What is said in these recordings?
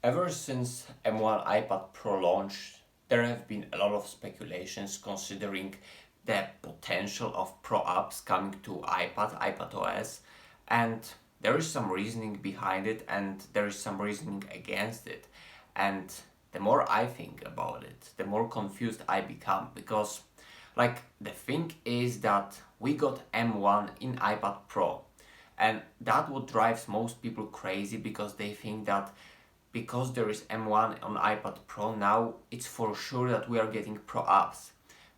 Ever since M1 iPad Pro launched, there have been a lot of speculations considering the potential of Pro apps coming to iPad OS, and there is some reasoning behind it and there is some reasoning against it. And the more I think about it, the more confused I become because the thing is that we got M1 in iPad Pro, and that what drives most people crazy because they think that because there is M1 on iPad Pro now, it's for sure that we are getting Pro apps.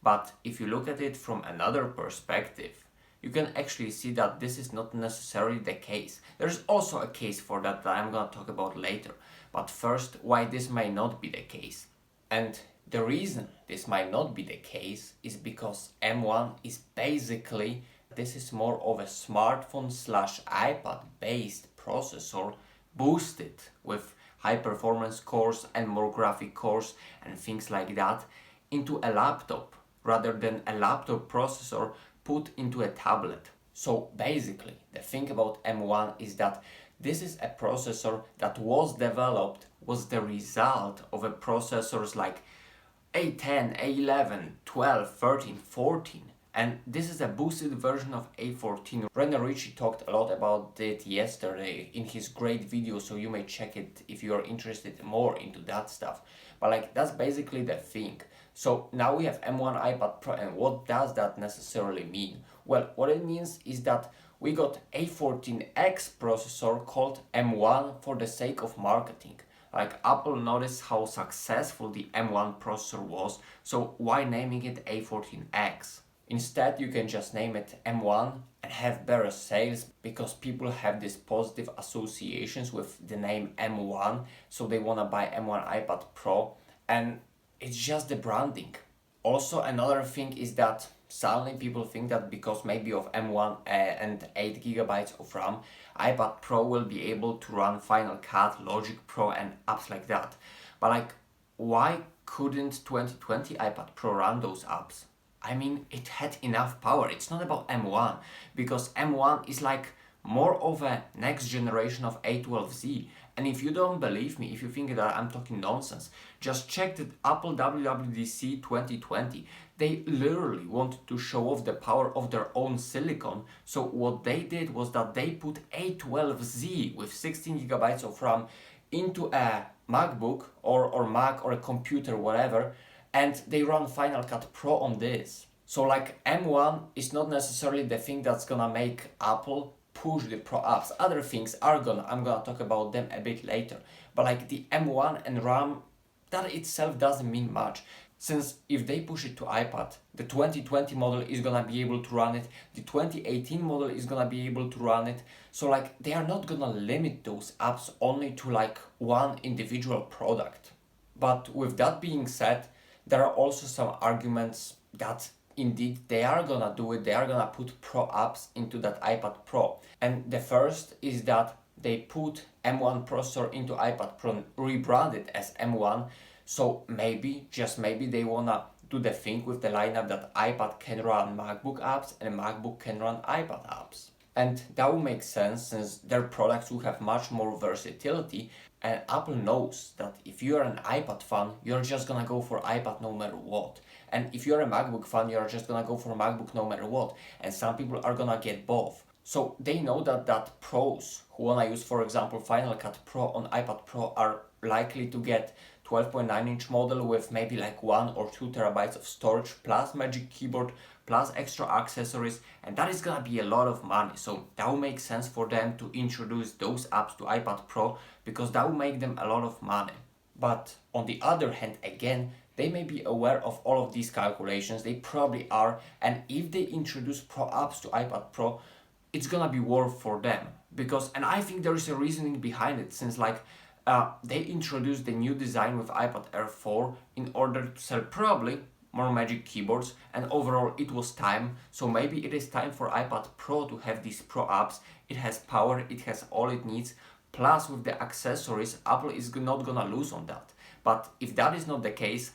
But if you look at it from another perspective, you can actually see that this is not necessarily the case. There's also a case for that I'm gonna talk about later. But first, why this may not be the case. And the reason this might not be the case is because M1 is basically, this is more of a smartphone slash iPad based processor boosted with high performance cores and more graphic cores and things like that into a laptop rather than a laptop processor put into a tablet. So basically, the thing about M1 is that this is a processor that was developed, was the result of a processors like A10, A11, 12, 13, 14. And this is a boosted version of A14. René Ritchie talked a lot about it yesterday in his great video, so you may check it if you are interested more into that stuff. But that's basically the thing. So now we have M1 iPad Pro, and what does that necessarily mean? Well, what it means is that we got A14X processor called M1 for the sake of marketing. Apple noticed how successful the M1 processor was, so why naming it A14X? Instead, you can just name it M1 and have better sales because people have these positive associations with the name M1, so they want to buy M1 iPad Pro, and it's just the branding. Also, another thing is that suddenly people think that because maybe of M1 and 8 gigabytes of RAM, iPad Pro will be able to run Final Cut, Logic Pro and apps like that. But why couldn't 2020 iPad Pro run those apps? I mean, it had enough power. It's not about M1 because M1 is more of a next generation of A12Z. And if you don't believe me, if you think that I'm talking nonsense, just check the Apple WWDC 2020. They literally wanted to show off the power of their own silicon. So what they did was that they put A12Z with 16 gigabytes of RAM into a MacBook or Mac or a computer, whatever, and they run Final Cut Pro on this. So M1 is not necessarily the thing that's gonna make Apple push the Pro apps. Other things are I'm gonna talk about them a bit later. But the M1 and RAM, that itself doesn't mean much. Since if they push it to iPad, the 2020 model is gonna be able to run it, the 2018 model is gonna be able to run it. So they are not gonna limit those apps only to one individual product. But with that being said, there are also some arguments that indeed they are gonna do it, they are gonna put Pro apps into that iPad Pro. And the first is that they put M1 processor into iPad Pro and rebrand it as M1. So maybe, just maybe, they wanna do the thing with the lineup that iPad can run MacBook apps and MacBook can run iPad apps. And that will make sense since their products will have much more versatility, and Apple knows that if you're an iPad fan, you're just gonna go for iPad no matter what. And if you're a MacBook fan, you're just gonna go for MacBook no matter what. And some people are gonna get both. So they know that pros who wanna use, for example, Final Cut Pro on iPad Pro are likely to get 12.9-inch model with maybe 1 or 2 terabytes of storage plus Magic Keyboard plus extra accessories, and that is gonna be a lot of money. So that will make sense for them to introduce those apps to iPad Pro because that will make them a lot of money. But on the other hand, again, they may be aware of all of these calculations, they probably are, and if they introduce Pro apps to iPad Pro, it's gonna be worth for them. And I think there is a reasoning behind it, since they introduced the new design with iPad Air 4 in order to sell probably more Magic Keyboards, and overall it was time. So maybe it is time for iPad Pro to have these Pro apps. It has power, it has all it needs, plus with the accessories, Apple is not gonna lose on that. But if that is not the case,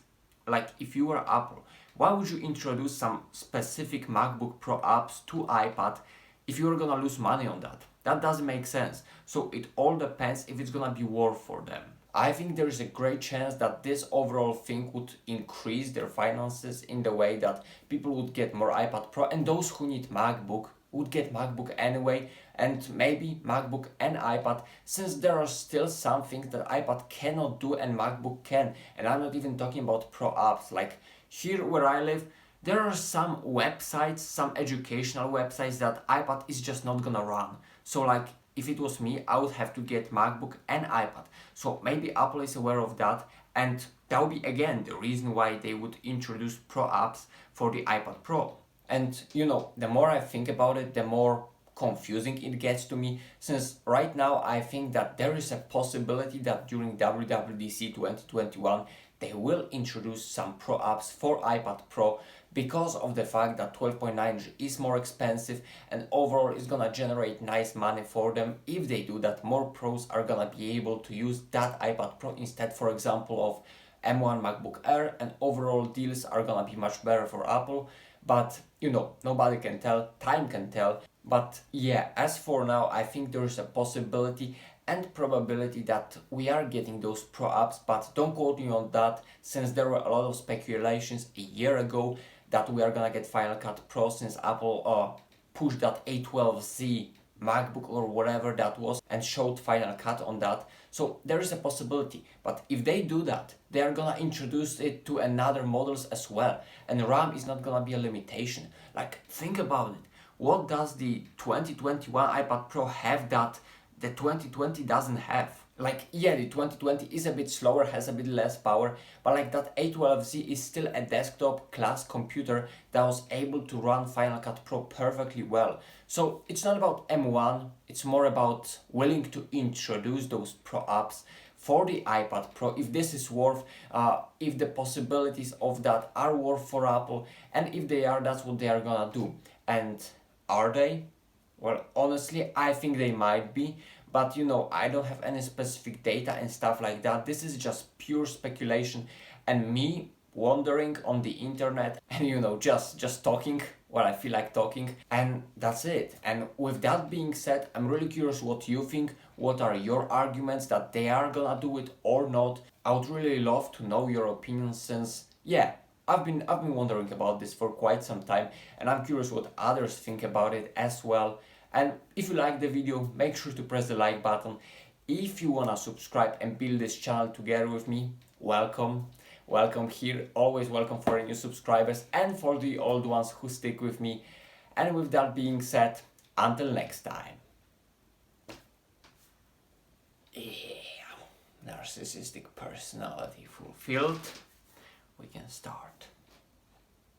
if you were Apple, why would you introduce some specific MacBook Pro apps to iPad if you're gonna lose money on that? That doesn't make sense. So it all depends if it's gonna be worth for them. I think there is a great chance that this overall thing would increase their finances in the way that people would get more iPad Pro, and those who need MacBook would get MacBook anyway, and maybe MacBook and iPad, since there are still some things that iPad cannot do and MacBook can. And I'm not even talking about pro apps. Like here where I live, there are some websites, some educational websites that iPad is just not gonna run. So like if it was me, I would have to get MacBook and iPad. So maybe Apple is aware of that, and that would be again the reason why they would introduce pro apps for the iPad Pro. And you know, the more I think about it, the more confusing it gets to me, since right now I think that there is a possibility that during WWDC 2021 they will introduce some pro apps for iPad Pro because of the fact that 12.9 is more expensive and overall is gonna generate nice money for them. If they do that, more pros are gonna be able to use that iPad Pro instead, for example, of M1 MacBook Air, and overall deals are gonna be much better for Apple. But you know, nobody can tell, time can tell. But yeah, as for now, I think there is a possibility and probability that we are getting those pro apps, but don't quote me on that, since there were a lot of speculations a year ago that we are gonna get Final Cut Pro, since Apple pushed that A12Z MacBook or whatever that was and showed Final Cut on that. So there is a possibility, but if they do that, they are gonna introduce it to another models as well, and RAM is not gonna be a limitation. Like, think about it. What does the 2021 iPad Pro have that the 2020 doesn't have? Like, yeah, the 2020 is a bit slower, has a bit less power, but like that A12Z is still a desktop class computer that was able to run Final Cut Pro perfectly well. So it's not about M1, it's more about willing to introduce those pro apps for the iPad Pro, if this is worth, if the possibilities of that are worth for Apple, and if they are, that's what they are gonna do. And are they? Well, honestly, I think they might be, but you know, I don't have any specific data and stuff like that. This is just pure speculation and me wandering on the internet and you know, just talking what I feel like talking, and that's it. And with that being said, I'm really curious what you think. What are your arguments that they are gonna do it or not? I would really love to know your opinion, since yeah, I've been wondering about this for quite some time, and I'm curious what others think about it as well. And if you like the video, make sure to press the like button. If you wanna subscribe and build this channel together with me, welcome. Welcome here, always welcome for new subscribers and for the old ones who stick with me. And with that being said, until next time. Yeah, narcissistic personality fulfilled. We can start.